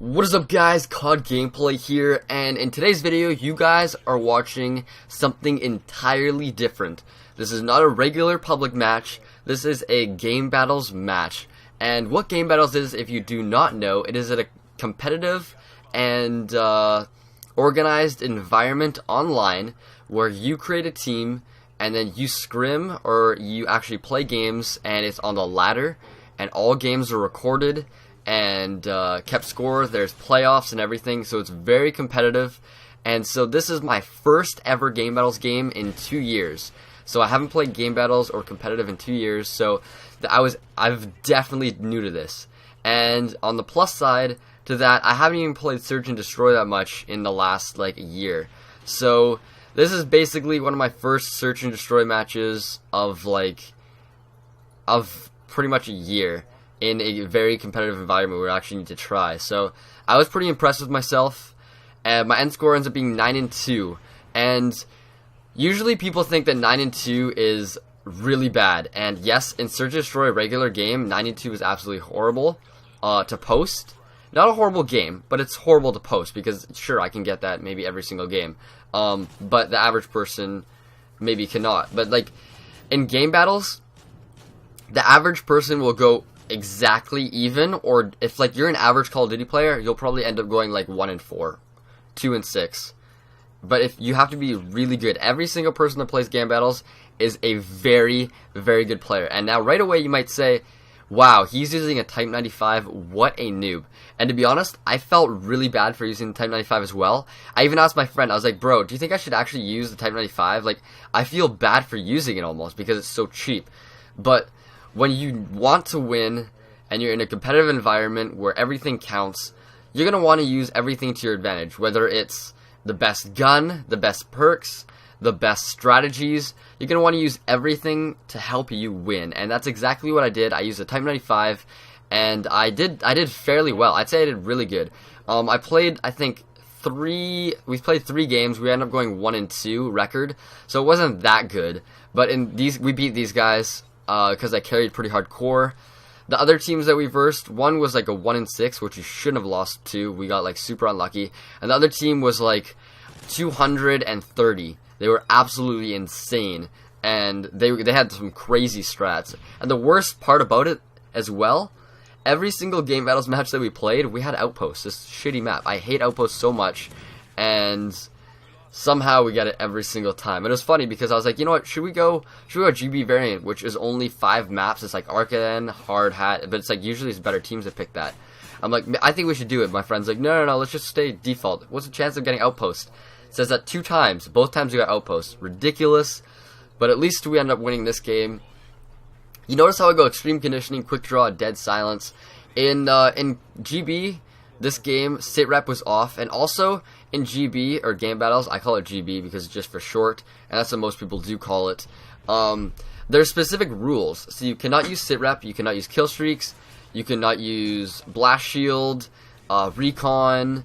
What is up, guys? COD Gameplay here, and in today's video you guys are watching something entirely different. This is not a regular public match, this is a Game Battles match. And what Game Battles is, if you do not know, it is a competitive and organized environment online where you create a team and then you scrim or you actually play games, and it's on the ladder, and all games are recorded and kept score. There's playoffs and everything, so it's very competitive. And so this is my first ever Game Battles game in 2 years. So I haven't played Game Battles or competitive in 2 years, so I've definitely new to this. And on the plus side to that, I haven't even played Search and Destroy that much in the last like year. So this is basically one of my first Search and Destroy matches of pretty much a year, in a very competitive environment where I actually need to try. So I was pretty impressed with myself, and my end score ends up being 9-2. And usually people think that 9-2 is really bad. And yes, in Search and Destroy regular game, 9-2 is absolutely horrible to post. Not a horrible game, but it's horrible to post, because sure, I can get that maybe every single game. But the average person maybe cannot. But like in Game Battles, the average person will go exactly even, or if like you're an average Call of Duty player, you'll probably end up going like 1-4, 2-6. But if you have to be really good, every single person that plays Game Battles is a very, very good player. And now right away you might say, wow, he's using a Type 95, what a noob. And to be honest, I felt really bad for using the Type 95 as well. I even asked my friend, I was like, bro, do you think I should actually use the Type 95? Like, I feel bad for using it almost, because it's so cheap. But when you want to win and you're in a competitive environment where everything counts, you're going to want to use everything to your advantage, whether it's the best gun, the best perks, the best strategies. You're going to want to use everything to help you win, and that's exactly what I did. I used a Type 95, and I did fairly well. I'd say I did really good. I played, I think, we played 3 games. We ended up going 1-2 record, so it wasn't that good. But in these, we beat these guys because I carried pretty hardcore. The other teams that we versed, one was like a 1-6, which you shouldn't have lost to. We got like super unlucky. And the other team was like 230. They were absolutely insane, and they had some crazy strats. And the worst part about it as well, every single Game Battles match that we played, we had outposts. This shitty map. I hate outposts so much, and somehow we get it every single time. And it was funny because I was like, you know what, should we go GB variant, which is only 5 maps. It's like Arcaden, Hard Hat, but it's like usually it's better teams that pick that. I'm like, I think we should do it. My friend's like, no, let's just stay default. What's the chance of getting outpost? It says that 2 times. Both times we got outpost. Ridiculous. But at least we end up winning this game. You notice how I go extreme conditioning, quick draw, dead silence. In GB, this game, sit rep was off, and also in GB, or Game Battles, I call it GB because it's just for short, and that's what most people do call it. There's specific rules, so you cannot use sit rep, you cannot use kill streaks, you cannot use blast shield, recon,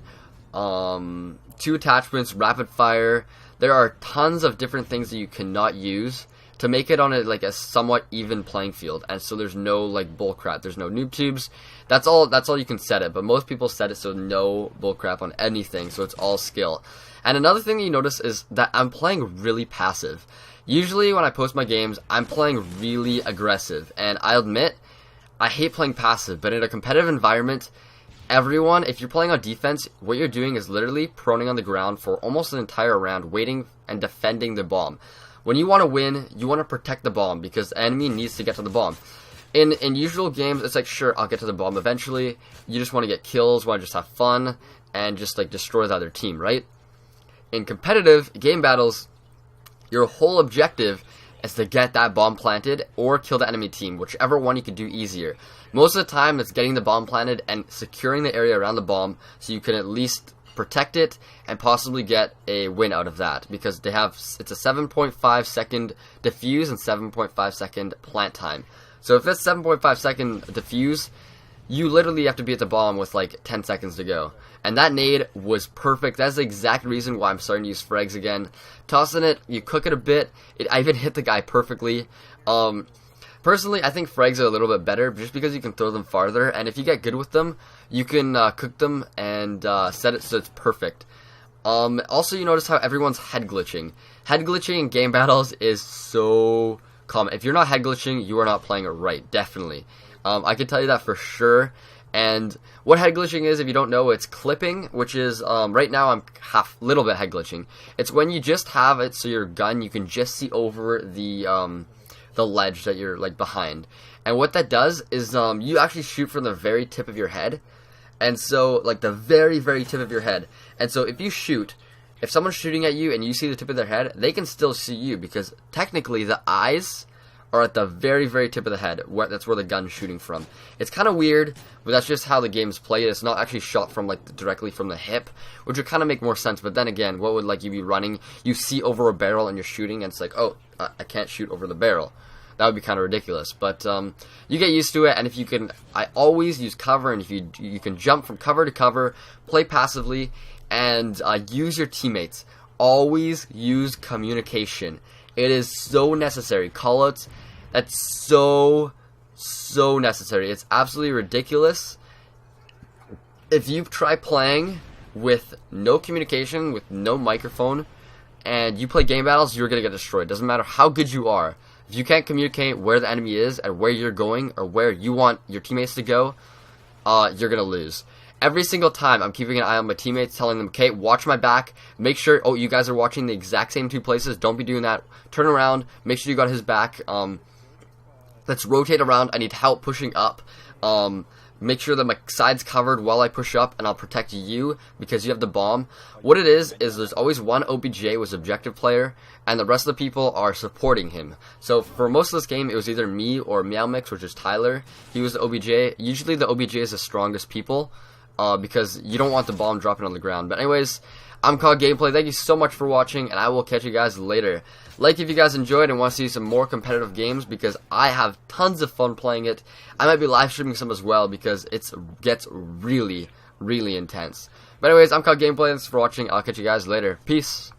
2 attachments, rapid fire. There are tons of different things that you cannot use to make it on a somewhat even playing field, and so there's no like bullcrap. There's no noob tubes. That's all you can set it, but most people set it so no bullcrap on anything, so it's all skill. And another thing that you notice is that I'm playing really passive. Usually when I post my games, I'm playing really aggressive, and I admit I hate playing passive, but in a competitive environment, everyone, if you're playing on defense, what you're doing is literally proning on the ground for almost an entire round, waiting and defending the bomb. When you want to win, you want to protect the bomb, because the enemy needs to get to the bomb. In usual games, it's like, sure, I'll get to the bomb eventually. You just want to get kills, want to just have fun, and just like destroy the other team, right? In competitive Game Battles, your whole objective is to get that bomb planted or kill the enemy team, whichever one you can do easier. Most of the time, it's getting the bomb planted and securing the area around the bomb so you can at least protect it and possibly get a win out of that, because it's a 7.5 second defuse and 7.5 second plant time. So if it's 7.5 second defuse, you literally have to be at the bomb with like 10 seconds to go. And that nade was perfect. That's the exact reason why I'm starting to use frags again. Tossing it, you cook it a bit. I even hit the guy perfectly. Personally, I think frags are a little bit better just because you can throw them farther, and if you get good with them, you can cook them and and set it so it's perfect. Also, you notice how everyone's head glitching. Head glitching in game battles is so common. If you're not head glitching, you are not playing it right, definitely. I can tell you that for sure. And what head glitching is, if you don't know, it's clipping, which is, right now I'm little bit head glitching. It's when you just have it so your gun, you can just see over the ledge that you're, like, behind. And what that does is, you actually shoot from the very tip of your head. And so, like, the very, very tip of your head. And so if you shoot, if someone's shooting at you and you see the tip of their head, they can still see you, because technically the eyes are at the very, very tip of the head. That's where the gun's shooting from. It's kind of weird, but that's just how the game's played. It's not actually shot from, like, directly from the hip, which would kind of make more sense. But then again, what would, like, you be running? You see over a barrel and you're shooting, and it's like, oh, I can't shoot over the barrel. That would be kind of ridiculous, but you get used to it. And if you can, I always use cover, and if you can jump from cover to cover, play passively, and use your teammates. Always use communication. It is so necessary. Callouts, that's so necessary. It's absolutely ridiculous. If you try playing with no communication, with no microphone, and you play game battles, you're gonna get destroyed. Doesn't matter how good you are. If you can't communicate where the enemy is and where you're going or where you want your teammates to go, you're going to lose. Every single time, I'm keeping an eye on my teammates, telling them, okay, watch my back. Make sure, oh, you guys are watching the exact same two places. Don't be doing that. Turn around. Make sure you got his back. Let's rotate around. I need help pushing up. Make sure that my side's covered while I push up, and I'll protect you because you have the bomb. What it is there's always one OBJ was objective player, and the rest of the people are supporting him. So for most of this game, it was either me or Meowmix, which is Tyler. He was the OBJ. Usually the OBJ is the strongest people, because you don't want the bomb dropping on the ground. But anyways, I'm Called Gameplay. Thank you so much for watching, and I will catch you guys later. Like if you guys enjoyed and want to see some more competitive games, because I have tons of fun playing it. I might be live streaming some as well, because it gets really, really intense. But anyways, I'm Called Gameplay. Thanks for watching. I'll catch you guys later. Peace.